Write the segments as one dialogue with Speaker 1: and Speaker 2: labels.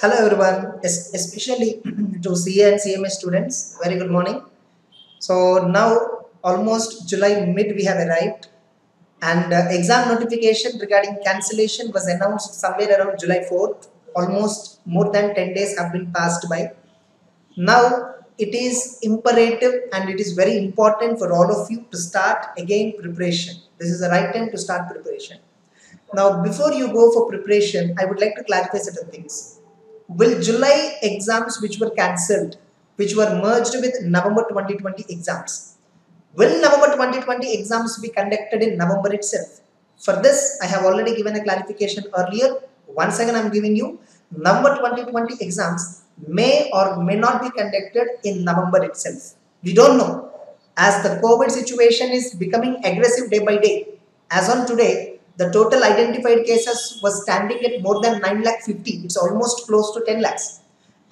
Speaker 1: Hello everyone, especially to CA and CMA students. Very good morning. So now almost July mid we have arrived, and exam notification regarding cancellation was announced somewhere around July 4th. Almost more than 10 days have been passed by. Now it is imperative and it is very important for all of you to start again preparation. This is the right time to start preparation. Now, before you go for preparation, I would like to clarify certain things. Will July exams which were cancelled, which were merged with November 2020 exams, will November 2020 exams be conducted in November itself? For this, I have already given a clarification earlier. Once again, I am giving you November 2020 exams may or may not be conducted in November itself. We don't know. As the COVID situation is becoming aggressive day by day, as on today, the total identified cases was standing at more than 9 lakh 50. It's almost close to 10 lakhs.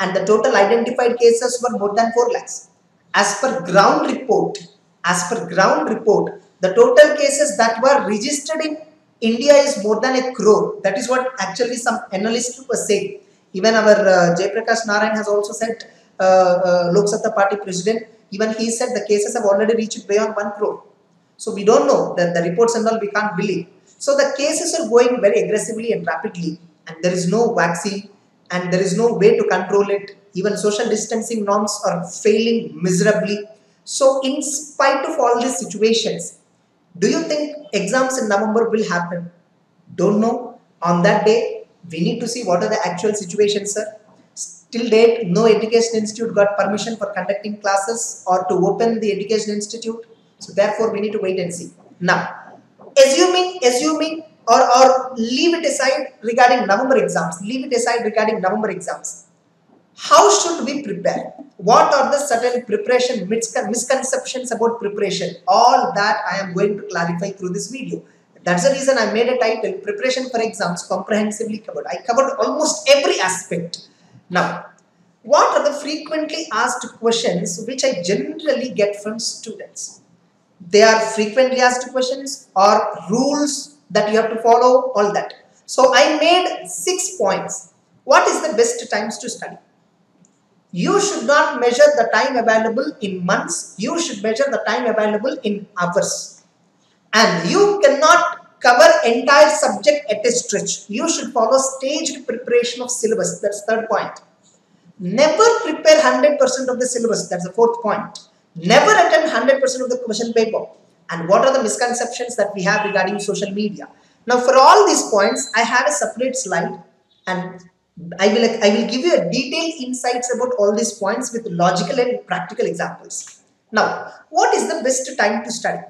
Speaker 1: And the total identified cases were more than 4 lakhs. As per ground report, the total cases that were registered in India is more than a crore. That is what actually some analysts were saying. Even our Jaiprakash Narayan has also said, Lok Sabha Party president, even he said the cases have already reached beyond 1 crore. So we don't know that the reports and all we can't believe. So the cases are going very aggressively and rapidly, and there is no vaccine and there is no way to control it. Even social distancing norms are failing miserably. So in spite of all these situations, do you think exams in November will happen? Don't know. On that day, we need to see what are the actual situations, sir. Till date, no education institute got permission for conducting classes or to open the education institute. So therefore, we need to wait and see. Now, assuming or leave it aside regarding November exams. How should we prepare? What are the certain preparation misconceptions about preparation? All that I am going to clarify through this video. That's the reason I made a title, Preparation for Exams Comprehensively Covered. I covered almost every aspect. Now, what are the frequently asked questions which I generally get from students? They are frequently asked questions or rules that you have to follow, all that. So I made 6 points. What is the best times to study? You should not measure the time available in months. You should measure the time available in hours. And you cannot cover entire subject at a stretch. You should follow staged preparation of syllabus. That's third point. Never prepare 100% of the syllabus. That's the fourth point. Never attempt 100% of the question paper. And what are the misconceptions that we have regarding social media? Now, for all these points, I have a separate slide, and I will give you a detailed insights about all these points with logical and practical examples. Now, what is the best time to study?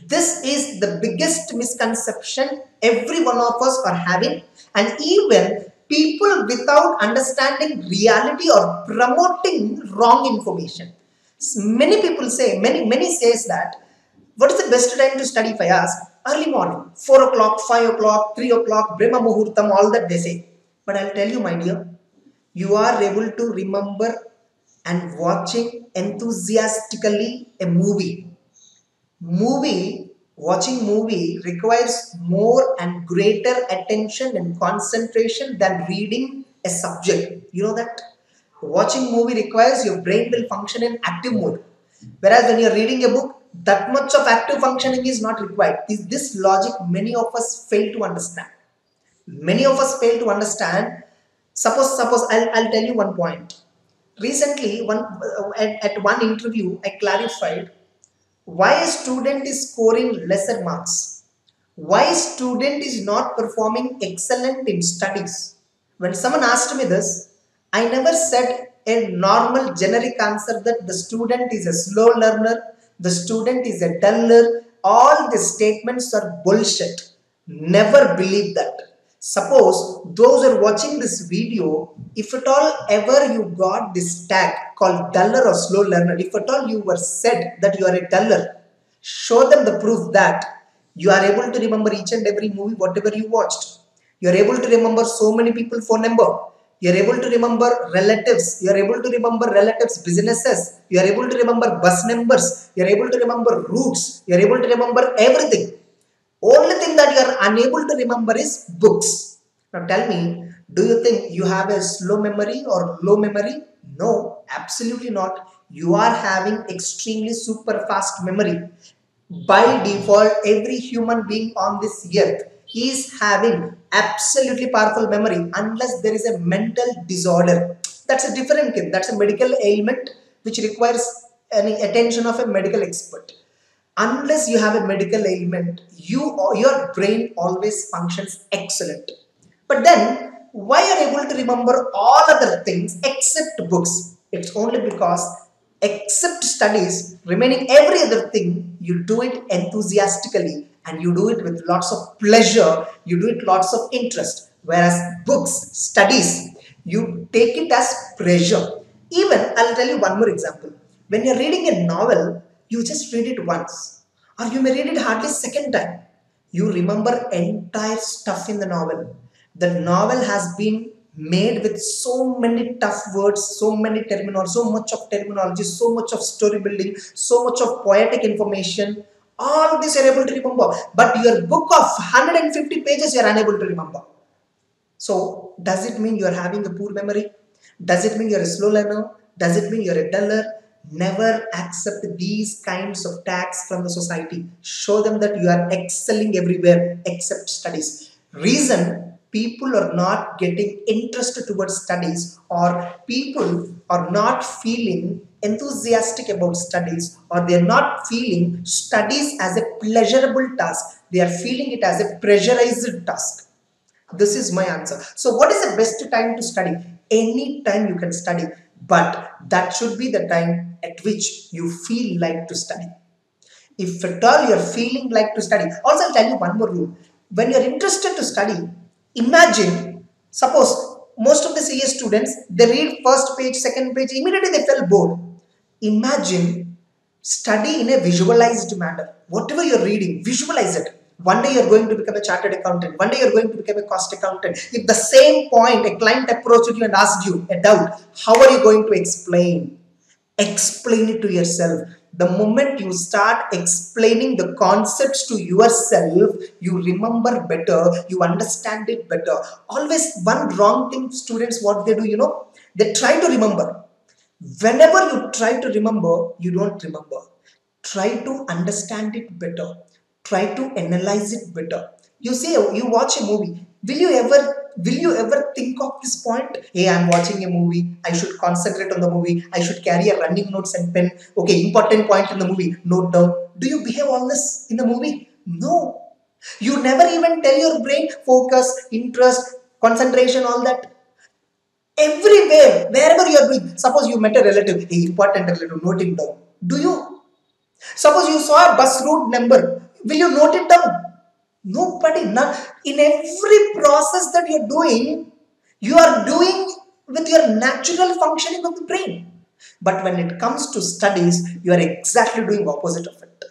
Speaker 1: This is the biggest misconception every one of us are having, and even people without understanding reality or promoting wrong information. Many people say, many says that, what is the best time to study if I ask? Early morning, 4 o'clock, 5 o'clock, 3 o'clock, Brahma Muhurtam, all that they say. But I'll tell you, my dear, you are able to remember and watching enthusiastically a movie. Watching movie requires more and greater attention and concentration than reading a subject. You know that? Watching movie requires your brain will function in active mode. Whereas when you're reading a book, that much of active functioning is not required. This logic many of us fail to understand. Suppose I'll tell you one point. Recently, at one interview, I clarified why a student is scoring lesser marks. Why a student is not performing excellent in studies. When someone asked me this, I never said a normal generic answer that the student is a slow learner, the student is a duller. All the statements are bullshit. Never believe that. Suppose those who are watching this video, if at all ever you got this tag called duller or slow learner, if at all you were said that you are a duller, show them the proof that you are able to remember each and every movie, whatever you watched. You are able to remember so many people phone number. You are able to remember relatives. You are able to remember relatives' businesses. You are able to remember bus numbers. You are able to remember routes. You are able to remember everything. Only thing that you are unable to remember is books. Now tell me, Do you think you have a slow memory or low memory? No, absolutely not. You are having extremely super fast memory. By default, every human being on this earth is having absolutely powerful memory unless there is a mental disorder. That's a different thing. That's a medical ailment which requires any attention of a medical expert. Unless you have a medical ailment, your brain always functions excellent. But then, why are you able to remember all other things except books? It's only because, except studies, remaining every other thing, you do it enthusiastically and you do it with lots of pleasure, you do it lots of interest. Whereas books, studies, you take it as pressure. Even, I'll tell you one more example. When you're reading a novel, you just read it once, or you may read it hardly second time. You remember entire stuff in the novel. The novel has been made with so many tough words, so many terminology, so much of terminology, so much of story building, so much of poetic information. All this you're able to remember. But your book of 150 pages you're unable to remember. So, does it mean you're having a poor memory? Does it mean you're a slow learner? Does it mean you're a duller? Never accept these kinds of tags from the society. Show them that you are excelling everywhere except studies. Reason, people are not getting interested towards studies, or people are not feeling enthusiastic about studies, or they're not feeling studies as a pleasurable task. They are feeling it as a pressurized task. This is my answer. So what is the best time to study? Any time you can study, but that should be the time at which you feel like to study. If at all you're feeling like to study, also I'll tell you one more rule. When you're interested to study, imagine, suppose most of the CA students, they read first page, second page, immediately they felt bored. Imagine study in a visualized manner. Whatever you're reading, visualize it. One day you're going to become a chartered accountant. One day you're going to become a cost accountant. If the same point a client approached you and asked you a doubt, how are you going to explain? Explain it to yourself. The moment you start explaining the concepts to yourself, you remember better, you understand it better. Always one wrong thing, students, what they do, they try to remember. Whenever you try to remember, you don't remember. Try to understand it better. Try to analyze it better. You say you watch a movie. Will you ever think of this point? Hey, I'm watching a movie. I should concentrate on the movie. I should carry a running notes and pen. Okay, important point in the movie. Note down. Do you behave all this in the movie? No. You never even tell your brain focus, interest, concentration, all that. Everywhere, wherever you are doing. Suppose you met a relative, a important relative, note it down. Do you? Suppose you saw a bus route number, will you note it down? Nobody. None. In every process that you're doing, you are doing with your natural functioning of the brain. But when it comes to studies, you are exactly doing opposite of it.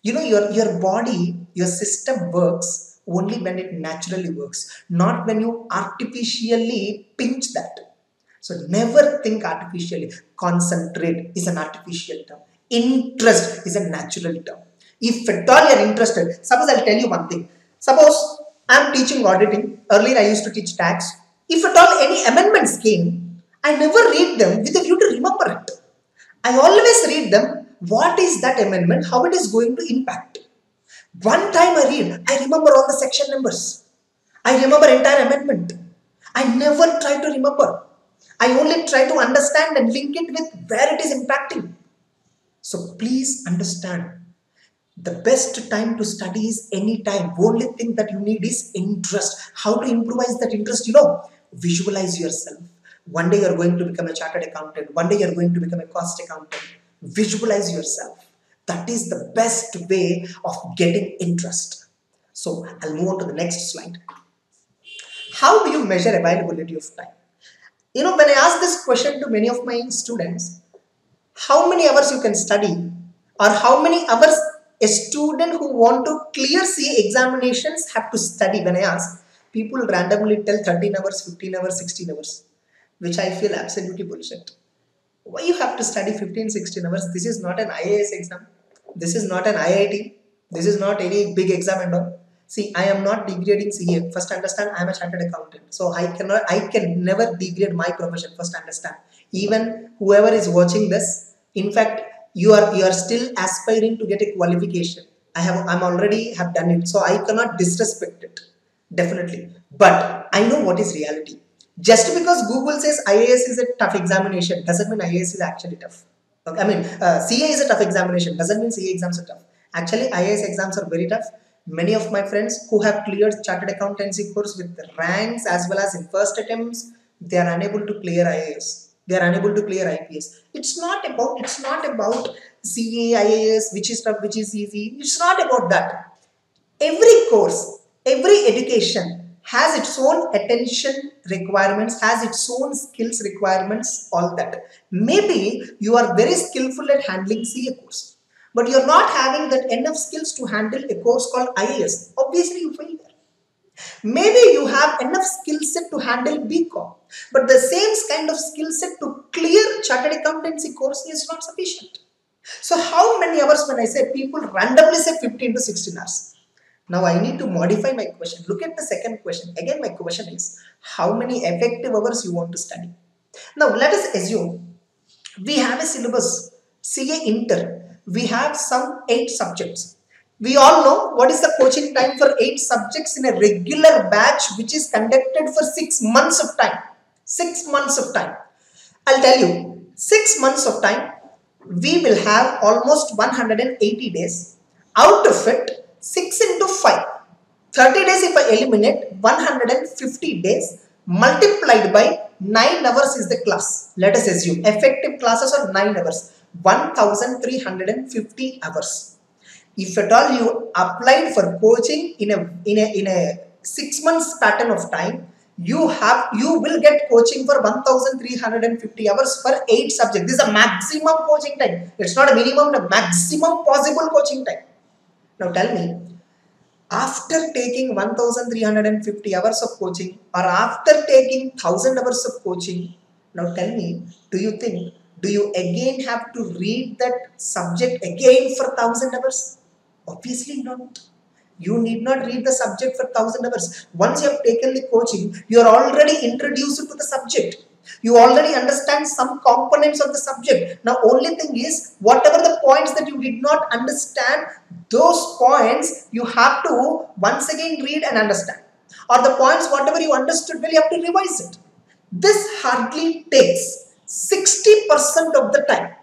Speaker 1: Your body, your system works only when it naturally works, not when you artificially pinch that. So never think artificially. Concentrate is an artificial term. Interest is a natural term. If at all you are interested, suppose I'll tell you one thing. Suppose I'm teaching auditing. Earlier I used to teach tax. If at all any amendments came, I never read them with a view to remember it. I always read them. What is that amendment? How it is going to impact? One time I read, I remember all the section numbers. I remember entire amendment. I never try to remember. I only try to understand and link it with where it is impacting. So please understand, the best time to study is any time. Only thing that you need is interest. How to improvise that interest? Visualize yourself. One day you're going to become a chartered accountant. One day you're going to become a cost accountant. Visualize yourself. That is the best way of getting interest. So I'll move on to the next slide. How do you measure availability of time? When I ask this question to many of my students, how many hours you can study, or how many hours a student who want to clear CA examinations have to study, when I ask, people randomly tell 13 hours, 15 hours, 16 hours, which I feel absolutely bullshit. Why you have to study 15, 16 hours? This is not an IAS exam. This is not an IIT. This is not any big exam and all. See, I am not degrading CA. First understand, I am a chartered accountant. So I can never degrade my profession. First understand. Even whoever is watching this, in fact, you are still aspiring to get a qualification. I'm already have done it. So I cannot disrespect it. Definitely. But I know what is reality. Just because Google says IAS is a tough examination doesn't mean IAS is actually tough. Okay, I mean, CA is a tough examination doesn't mean CA exams are tough. Actually, IAS exams are very tough. Many of my friends who have cleared chartered accountancy course with ranks as well as in first attempts, they are unable to clear IAS. They are unable to clear IPS. It's not about CA, IAS, which is tough, which is easy. It's not about that. Every course, every education has its own attention requirements, has its own skills requirements, all that. Maybe you are very skillful at handling CA course, but you're not having that enough skills to handle a course called IAS. Obviously, you fail there. Maybe you have enough skill set to handle BCom, but the same kind of skill set to clear chartered accountancy course is not sufficient. So how many hours when I say people randomly say 15 to 16 hours? Now I need to modify my question. Look at the second question. Again, my question is, how many effective hours you want to study? Now let us assume we have a syllabus, CA Inter. We have some 8 subjects. We all know what is the coaching time for 8 subjects in a regular batch which is conducted for 6 months of time. 6 months of time. I'll tell you, 6 months of time, we will have almost 180 days. Out of it, 6 into 5, 30 days if I eliminate, 150 days multiplied by 9 hours is the class. Let us assume effective classes are 9 hours, 1350 hours. If at all you applied for coaching in a 6 months pattern of time, you will get coaching for 1350 hours for 8 subjects. This is a maximum coaching time. It's not a minimum, the maximum possible coaching time. Now tell me, after taking 1350 hours of coaching or after taking 1000 hours of coaching, now tell me, do you again have to read that subject again for 1000 hours? Obviously not. You need not read the subject for 1000 hours. Once you have taken the coaching, you are already introduced to the subject. You already understand some components of the subject. Now only thing is, whatever the points that you did not understand, those points you have to once again read and understand. Or the points whatever you understood, well, you have to revise it. This hardly takes 60% of the time.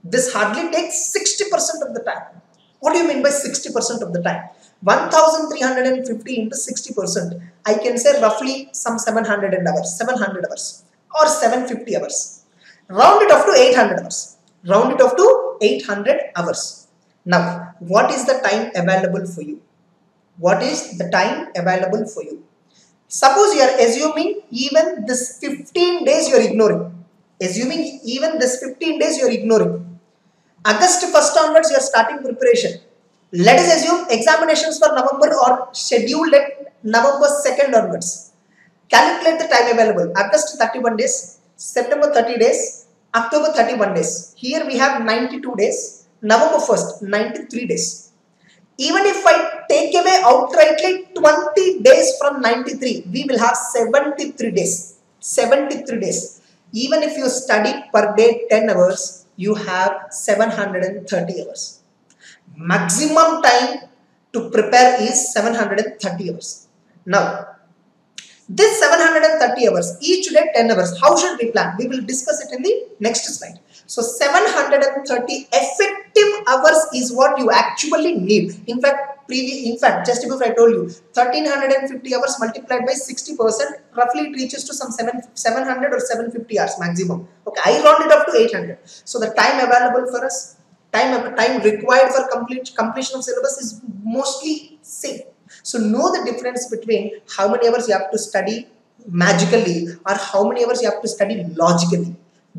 Speaker 1: This hardly takes 60% of the time. What do you mean by 60% of the time? 1350 into 60%, I can say roughly some 700 hours or 750 hours. Round it off to 800 hours. Round it off to 800 hours. Now, what is the time available for you? What is the time available for you? Suppose you are assuming even this 15 days you are ignoring. Assuming even this 15 days you are ignoring. August 1st onwards you are starting preparation. Let us assume examinations for November are scheduled at November 2nd onwards. Calculate the time available. August 31 days, September 30 days, October 31 days. Here we have 92 days. November 1st, 93 days. Even if I take away outrightly 20 days from 93, we will have 73 days. 73 days. Even if you study per day 10 hours, you have 730 hours. Maximum time to prepare is 730 hours. Now, this 730 hours, each day 10 hours, how should we plan? We will discuss it in the next slide. So, 730 effective hours is what you actually need. In fact, just before I told you, 1350 hours multiplied by 60%, roughly it reaches to some 700 or 750 hours maximum. Okay, I round it up to 800. So, the time available for us, time required for completion of syllabus is mostly same. So know the difference between how many hours you have to study magically or how many hours you have to study logically.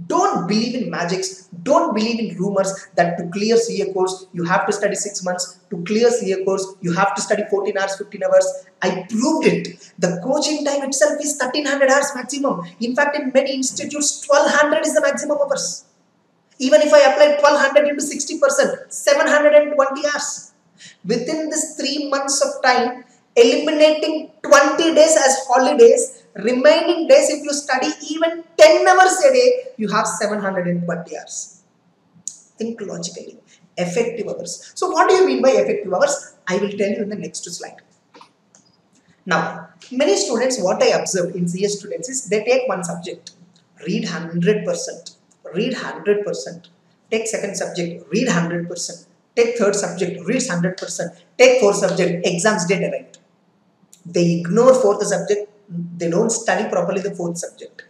Speaker 1: Don't believe in magics. Don't believe in rumors that to clear CA course you have to study 6 months. To clear CA course you have to study 14 hours, 15 hours. I proved it. The coaching time itself is 1300 hours maximum. In fact, in many institutes 1200 is the maximum hours. Even if I apply 1200 into 60%, 720 hours. Within this 3 months of time, eliminating 20 days as holidays, remaining days if you study even 10 hours a day, you have 720 hours. Think logically. Effective hours. So what do you mean by effective hours? I will tell you in the next slide. Now, many students, what I observe in CS students is they take one subject, read 100%, read 100%, take second subject, read 100%, take third subject, read 100%, take fourth subject, exams date arrived. They ignore fourth subject, they don't study properly the fourth subject.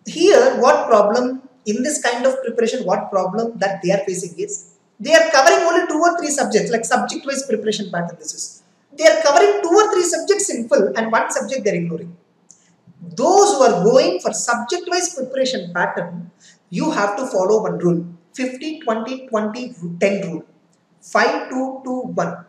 Speaker 1: Here, what problem in this kind of preparation, what problem that they are facing is, they are covering only 2 or 3 subjects, like subject-wise preparation pattern this is. They are covering 2 or 3 subjects in full and one subject they are ignoring. Those who are going for subject-wise preparation pattern, you have to follow one rule. 50, 20, 20, 10 rule. 5, 2, 2, 1.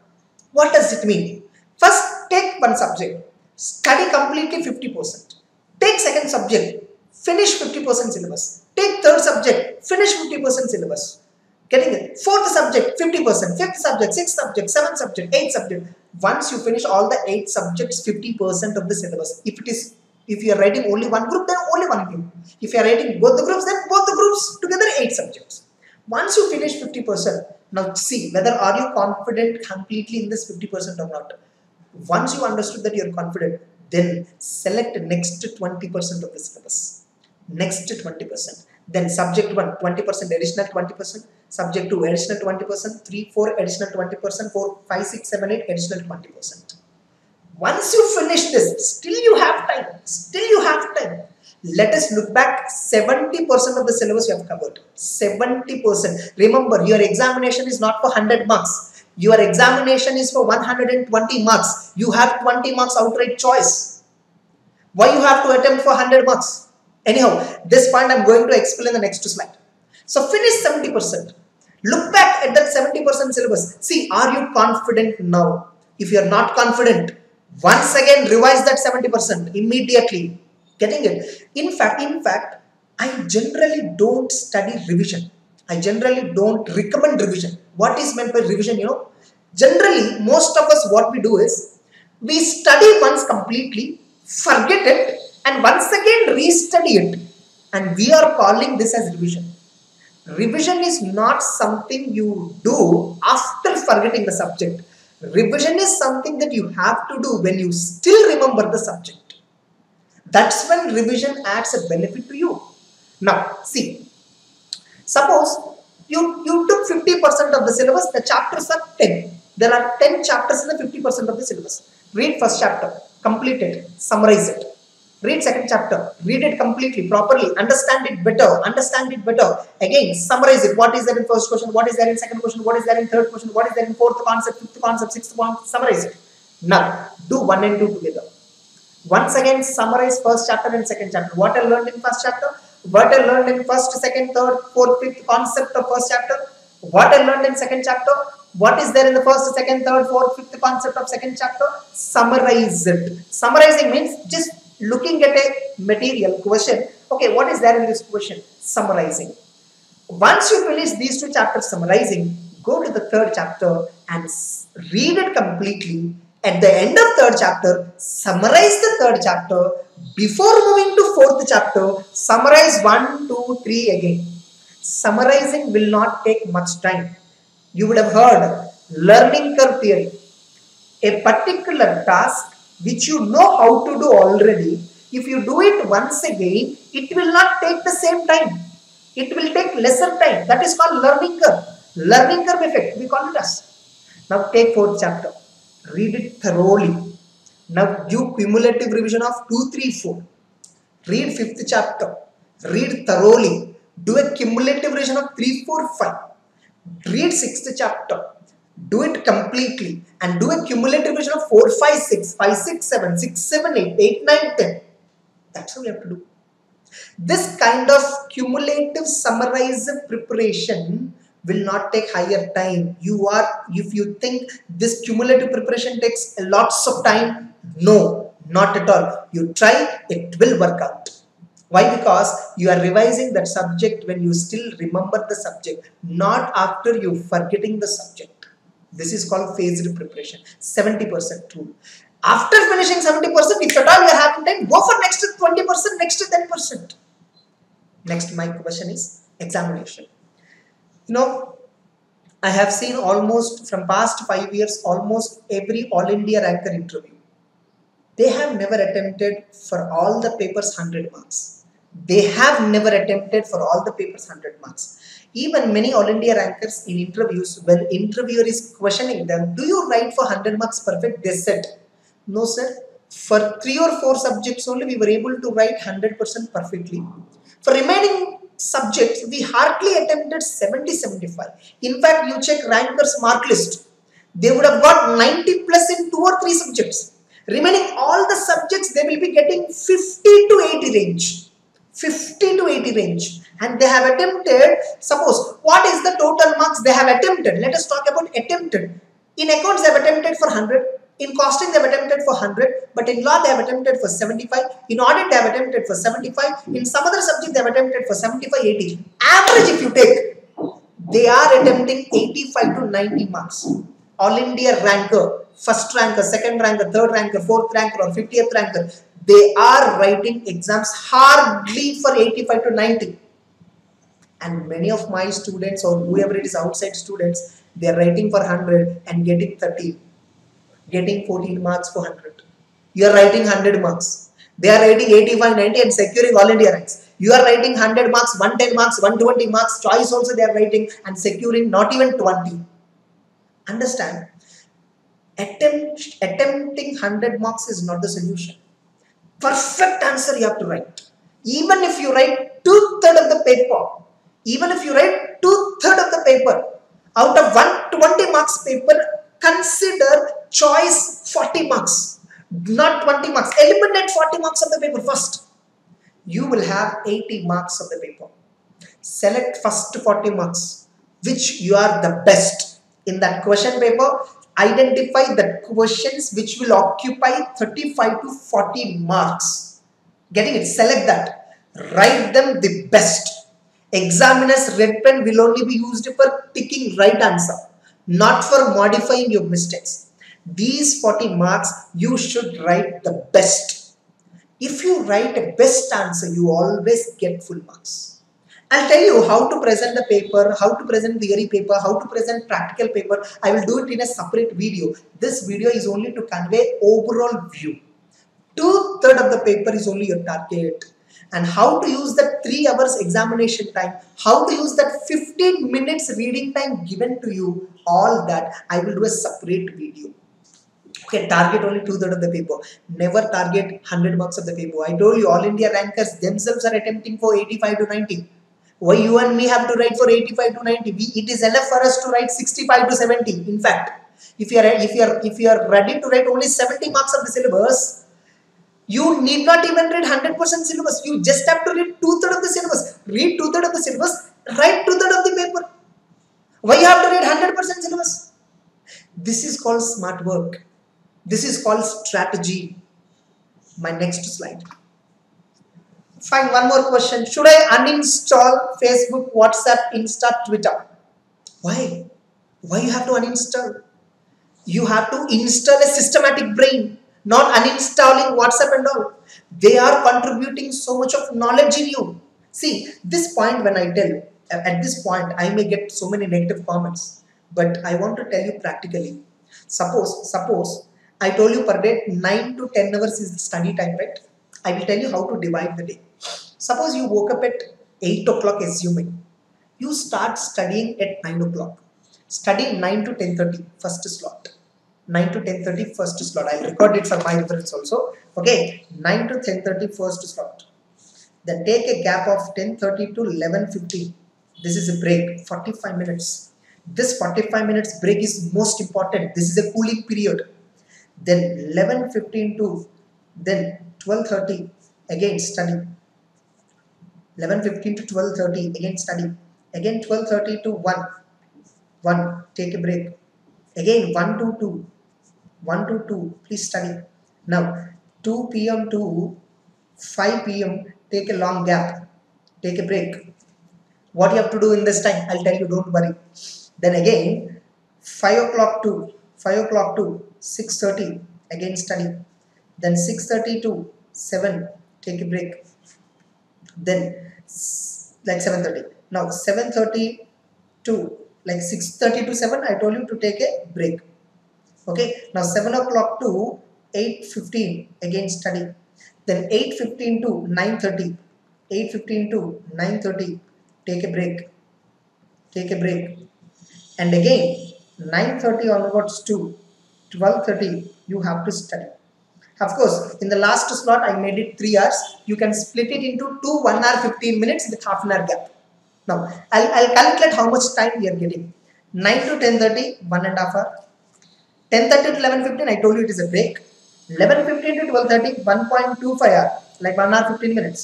Speaker 1: What does it mean? First, take one subject. Study completely 50%. Take second subject. Finish 50% syllabus. Take third subject. Finish 50% syllabus. Getting it? Fourth subject, 50%. Fifth subject, sixth subject, seventh subject, eighth subject. Once you finish all the 8 subjects, 50% of the syllabus. If you are writing only one group, then only one group. If you are writing both the groups, then both the groups together 8 subjects. Once you finish 50%, now see whether are you confident completely in this 50% or not. Once you understood that you are confident, then select next 20% of the syllabus. Next 20%. Then subject 1, 20% additional 20%. Subject 2, additional 20%. 3, 4, additional 20%. 4, 5, 6, 7, 8, additional 20%. Once you finish this, still you have time. Still you have time. Let us look back. 70% of the syllabus you have covered. 70%. Remember, your examination is not for 100 marks. Your examination is for 120 marks. You have 20 marks outright choice. Why you have to attempt for 100 marks? Anyhow, this point I am going to explain in the next slide. So finish 70%. Look back at that 70% syllabus. See, are you confident now? If you are not confident, once again revise that 70% immediately. Getting it? In fact, I generally don't study revision. I generally don't recommend revision. What is meant by revision, Generally, most of us what we do is, we study once completely, forget it, and once again restudy it. And we are calling this as revision. Revision is not something you do after forgetting the subject. Revision is something that you have to do when you still remember the subject. That's when revision adds a benefit to you. Now, see, suppose you took 50% of the syllabus, the chapters are 10. There are 10 chapters in the 50% of the syllabus. Read first chapter, complete it, summarize it. Read second chapter, read it completely, properly, understand it better. Again, summarize it. What is there in first question? What is there in second question? What is there in third question? What is there in fourth concept, fifth concept, sixth concept? Summarize it. Now, do 1 and 2 together. Once again, summarize first chapter and second chapter. What I learned in first chapter? What I learned in first, second, third, fourth, fifth concept of first chapter? What I learned in second chapter? What is there in the first, second, third, fourth, fifth concept of second chapter? Summarize it. Summarizing means just looking at a material question. Okay, what is there in this question? Summarizing. Once you finish these 2 chapters summarizing, go to the third chapter and read it completely. At the end of third chapter, summarize the third chapter. Before moving to fourth chapter, summarize 1, 2, 3 again. Summarizing will not take much time. You would have heard learning curve theory. A particular task which you know how to do already, if you do it once again, it will not take the same time. It will take lesser time. That is called learning curve. Learning curve effect, we call it as. Now take fourth chapter. Read it thoroughly. Now do cumulative revision of 2, 3, 4. Read fifth chapter. Read thoroughly. Do a cumulative revision of 3, 4, 5. Read sixth chapter. Do it completely and do a cumulative revision of 4, 5, 6, 5, 6, 7, 6, 7, 8, 8, 9, 10. That's how you have to do. This kind of cumulative summarize preparation will not take higher time. If you think this cumulative preparation takes lots of time, no, not at all. You try, it will work out. Why? Because you are revising that subject when you still remember the subject, not after you forgetting the subject. This is called phased preparation. 70% rule. After finishing 70%, if at all you are having time, go for next 20%, next 10%. Next, my question is examination. You know, I have seen almost from past 5 years, almost every All India ranker interview. They have never attempted for all the papers 100 marks. They have never attempted for all the papers 100 marks. Even many All India rankers in interviews, when interviewer is questioning them, do you write for 100 marks perfect? They said, no sir, for 3 or 4 subjects only we were able to write 100% perfectly. For remaining subjects, we hardly attempted 70-75. In fact, you check rankers mark list, they would have got 90 plus in 2 or 3 subjects. Remaining all the subjects, they will be getting 50 to 80 range. 50 to 80 range. And they have attempted, suppose, what is the total marks they have attempted? Let us talk about attempted. In accounts, they have attempted for 100. In costing, they have attempted for 100. But in law, they have attempted for 75. In audit, they have attempted for 75. In some other subject, they have attempted for 75, 80. Average, if you take, they are attempting 85 to 90 marks. All India ranker, first ranker, second ranker, third ranker, fourth ranker or 50th ranker, they are writing exams hardly for 85 to 90. And many of my students or whoever it is outside students, they are writing for 100 and getting 30, getting 14 marks for 100. You are writing 100 marks. They are writing 85, 90 and securing All India ranks. You are writing 100 marks, 110 marks, 120 marks, choice also they are writing and securing not even 20. Understand, attempting 100 marks is not the solution. Perfect answer you have to write. Even if you write 2/3 of the paper, even if you write 2/3 of the paper, out of 120 marks paper, consider choice 40 marks, not 20 marks. Eliminate 40 marks of the paper first. You will have 80 marks of the paper. Select first 40 marks, which you are the best. In that question paper, identify the questions which will occupy 35 to 40 marks. Getting it? Select that. Write them the best. Examiner's red pen will only be used for ticking right answer, not for modifying your mistakes. These 40 marks, you should write the best. If you write a best answer, you always get full marks. I'll tell you how to present the paper, how to present theory paper, how to present practical paper. I will do it in a separate video. This video is only to convey overall view. 2/3 of the paper is only your target. And how to use that 3 hours examination time, how to use that 15 minutes reading time given to you, all that I will do a separate video. Okay, target only 2/3 of the paper. Never target 100 marks of the paper. I told you, All India rankers themselves are attempting for 85 to 90. Why you and me have to write for 85 to 90? It is enough for us to write 65 to 70. In fact, if you are ready to write only 70 marks of the syllabus, you need not even read 100% syllabus. You just have to read 2/3 of the syllabus. Read 2/3 of the syllabus, write 2/3 of the paper. Why you have to read 100% syllabus? This is called smart work. This is called strategy. My next slide. Fine, one more question. Should I uninstall Facebook, WhatsApp, Insta, Twitter? Why? Why you have to uninstall? You have to install a systematic brain, not uninstalling WhatsApp and all. They are contributing so much of knowledge in you. See, this point when I tell, at this point I may get so many negative comments, but I want to tell you practically. Suppose I told you per day 9 to 10 hours is the study time, right? I will tell you how to divide the day. Suppose you woke up at 8 o'clock assuming. You start studying at 9 o'clock. Study 9 to 10:30 first slot. 9 to 10:30 first slot. I'll record it for my reference also. Okay, 9 to 10:30 first slot. Then take a gap of 10:30 to 11:50. This is a break, 45 minutes. This 45 minutes break is most important. This is a cooling period. Then 11:15 to then 12:30 again study. 11:15 to 12:30 again study. Again 12:30 to 1 take a break. Again 1 to 2 please study. Now 2 p.m. to 5 p.m. take a long gap, take a break. What you have to do in this time, I'll tell you, don't worry. Then again 5 o'clock to 6:30 again study, then 6:30 to 7 take a break, then like 7:30, now 7:30 to like 6:30 to 7 I told you to take a break. Okay, now 7 o'clock to 8:15 again study, then 8:15 to 9:30, 8:15 to 9:30 take a break, and again 9:30 onwards to 12:30 you have to study. Of course, in the last slot I made it 3 hours. You can split it into 2 1 hour 15 minutes with half an hour gap. Now I'll calculate how much time we are getting. 9 to 10:30 1.5 hour, 10:30 to 11:15 I told you it is a break, 11:15 to 12:30 1.25 hour, like 1 hour 15 minutes.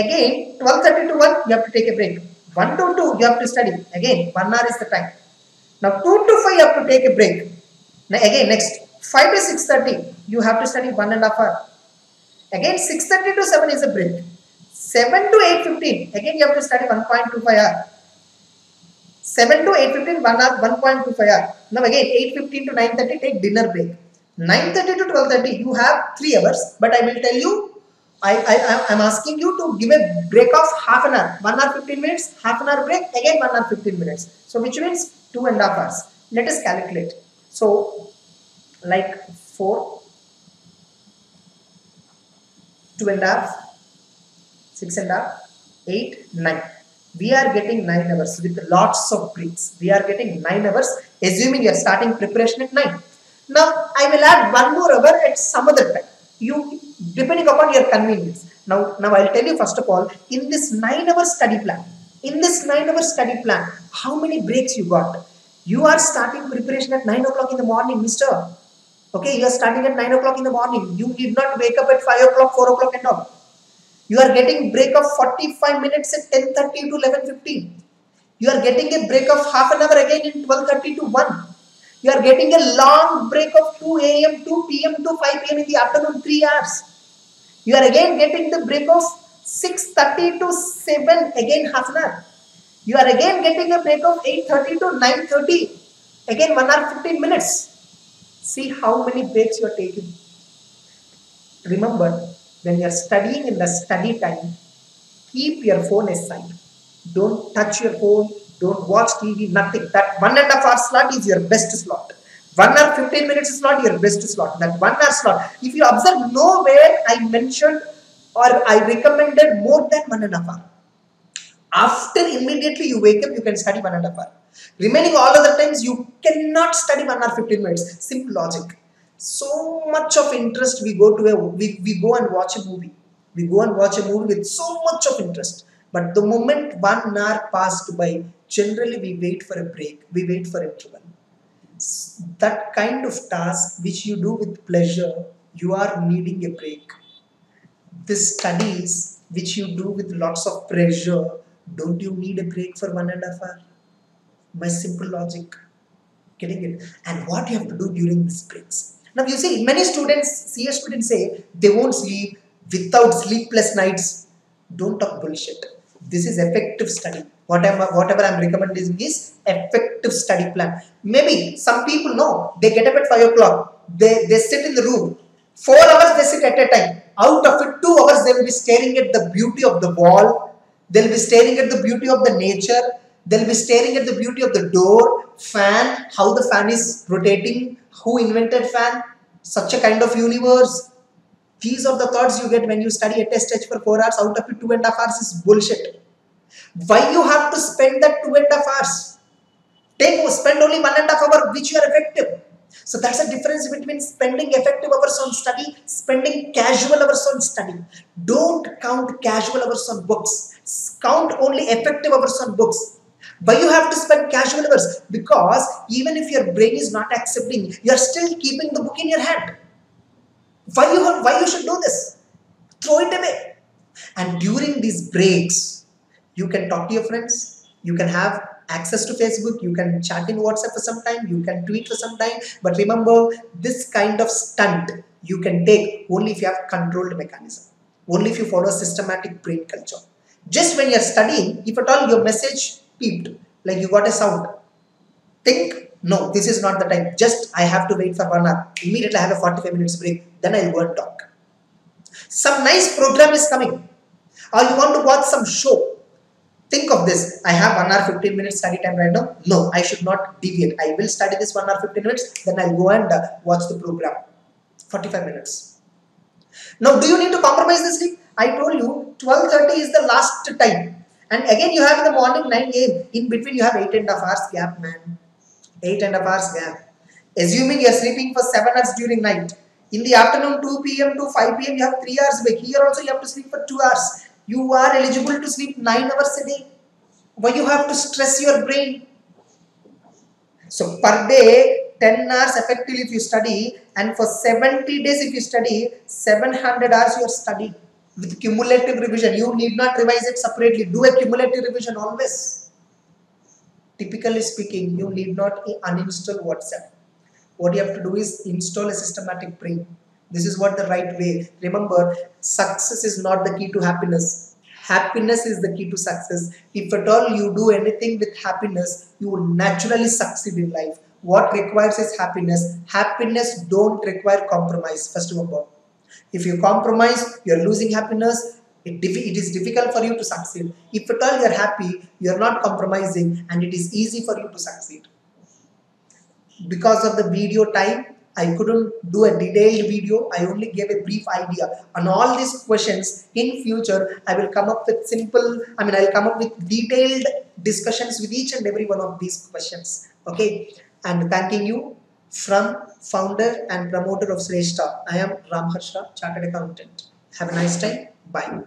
Speaker 1: Again 12:30 to 1 you have to take a break, 1 to 2 you have to study, again 1 hour is the time. Now 2 to 5 you have to take a break. Now again next 5 to 6:30 you have to study 1.5 hour. Again 6:30 to 7 is a break. 7 to 8:15 again you have to study 1.25 hour. 7 to 8:15 1 hour 1.25 hour. Now again 8:15 to 9:30 take dinner break. 9:30 to 12:30 you have 3 hours, but I will tell you I'm asking you to give a break of half an hour, 1 hour 15 minutes, half an hour break, again 1 hour 15 minutes. So which means 2.5 hours. Let us calculate. So like 4, 2.5, 6.5, 8, 9. We are getting 9 hours with lots of breaks. We are getting 9 hours, assuming you are starting preparation at 9. Now I will add 1 more hour at some other time. You depending upon your convenience. Now I'll tell you first of all, in this 9-hour study plan, how many breaks you got? You are starting preparation at 9 o'clock in the morning, mister. Okay, you are starting at 9 o'clock in the morning. You did not wake up at 5 o'clock, 4 o'clock and all. You are getting break of 45 minutes at 10:30 to 11:15. You are getting a break of half an hour again in 12:30 to 1. You are getting a long break of 2 a.m., 2 p.m. to 5 p.m. in the afternoon, 3 hours. You are again getting the break of 6:30 to 7, again half an hour. You are again getting a break of 8:30 to 9:30, again 1 hour 15 minutes. See how many breaks you are taking. Remember, when you are studying in the study time, keep your phone aside. Don't touch your phone. Don't watch TV, nothing. That 1.5 hour slot is your best slot. 1 hour 15 minutes is not your best slot. That 1 hour slot, if you observe, nowhere I mentioned or I recommended more than 1.5 hour. After immediately you wake up, you can study 1.5 hour. Remaining all other times, you cannot study 1 hour 15 minutes. Simple logic. So much of interest, we go and watch a movie. We go and watch a movie with so much of interest. But the moment 1 hour passed by, generally we wait for a break. We wait for interval. That kind of task which you do with pleasure, you are needing a break. The studies which you do with lots of pressure, don't you need a break for 1.5 hour? My simple logic. Getting it? And what you have to do during these breaks. Now you see, many students, CS students say they won't sleep without sleepless nights. Don't talk bullshit. This is effective study. Whatever I'm recommending is effective study plan. Maybe some people know, they get up at 5 o'clock. They sit in the room. 4 hours they sit at a time. Out of it, 2 hours they will be staring at the beauty of the wall. They'll be staring at the beauty of the nature. They'll be staring at the beauty of the door, fan, how the fan is rotating, who invented fan, such a kind of universe. These are the thoughts you get when you study a test for 4 hours. Out of it, 2.5 hours is bullshit. Why you have to spend that 2.5 hours? Spend only 1.5 hour which you are effective. So that's the difference between spending effective hours on study, spending casual hours on study. Don't count casual hours on books. Count only effective hours on books. Why you have to spend casual hours? Because even if your brain is not accepting, you are still keeping the book in your hand. Why you should do this? Throw it away. And during these breaks, you can talk to your friends. You can have access to Facebook. You can chat in WhatsApp for some time. You can tweet for some time. But remember, this kind of stunt you can take only if you have controlled mechanism. Only if you follow systematic brain culture. Just when you are studying, if at all your message peeped, like you got a sound, think No, this is not the time. Just I have to wait for 1 hour. Immediately I have a 45 minutes break. Then I'll go and talk. Some nice program is coming. Or you want to watch some show. Think of this. I have 1 hour 15 minutes study time right now. No, I should not deviate. I will study this 1 hour 15 minutes. Then I'll go and watch the program. 45 minutes. Now, do you need to compromise the sleep? I told you 12:30 is the last time. And again you have in the morning 9 a.m. In between you have 8.5 hours gap, man. 8.5 hours gap. Assuming you are sleeping for 7 hours during night. In the afternoon 2 p.m. to 5 p.m. you have 3 hours break. Here also you have to sleep for 2 hours. You are eligible to sleep 9 hours a day. Why you have to stress your brain? So per day 10 hours effectively if you study, and for 70 days if you study, 700 hours you are studying. With cumulative revision, you need not revise it separately. Do a cumulative revision always. Typically speaking, you need not uninstall WhatsApp. What you have to do is install a systematic brain. This is what the right way. Remember, success is not the key to happiness. Happiness is the key to success. If at all you do anything with happiness, you will naturally succeed in life. What requires is happiness. Happiness don't require compromise, first of all. If you compromise, you are losing happiness. It is difficult for you to succeed. If at all you are happy, you are not compromising, and it is easy for you to succeed. Because of the video time, I couldn't do a detailed video. I only gave a brief idea on all these questions. In future, I will come up with I'll come up with detailed discussions with each and every one of these questions. Okay, and thanking you from founder and promoter of SHRESHTA. I am Ram Harsha, Chartered Accountant. Have a nice time. Bye.